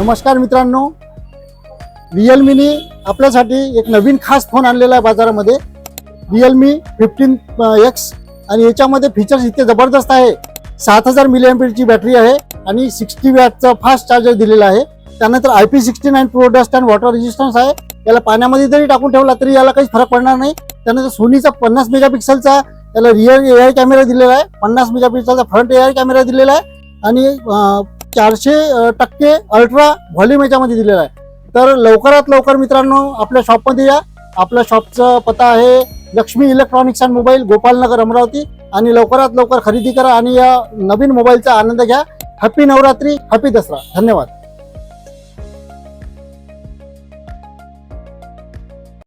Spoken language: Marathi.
नमस्कार मित्रांनो, रिअलमीने आपल्यासाठी एक नवीन खास फोन आणलेला आहे बाजारामध्ये, रिअलमी 15X। आणि याच्यामध्ये फीचर्स इतके जबरदस्त आहे। 7000 mAhची बॅटरी आहे आणि 60 वॅटचा फास्ट चार्जर दिलेला आहे। त्यानंतर IP69 pro dust and water resistance आहे। याला पाण्यामध्ये जरी टाकून ठेवला तरी याला काही फरक पडणार नाही। त्यानंतर सोनीचा 50 मेगापिक्सलचा याला रिअर AI कॅमेरा दिलेला आहे। 50 मेगापिक्सलचा फ्रंट AI कॅमेरा दिलेला आहे आणि 400% अल्ट्रा व्हॉल्यूम याच्यामध्ये दिलेला आहे। तर लवकरात लवकर मित्रांनो आपल्या शॉपमध्ये या। आपल्या शॉपचा पत्ता आहे Lakshmi electronics and mobile, Gopalnagar, Amravati. आणि लवकरात लवकर खरेदी करा आणि या नवीन मोबाईलचा आनंद घ्या। Happy Navratri, happy Dussehra. धन्यवाद।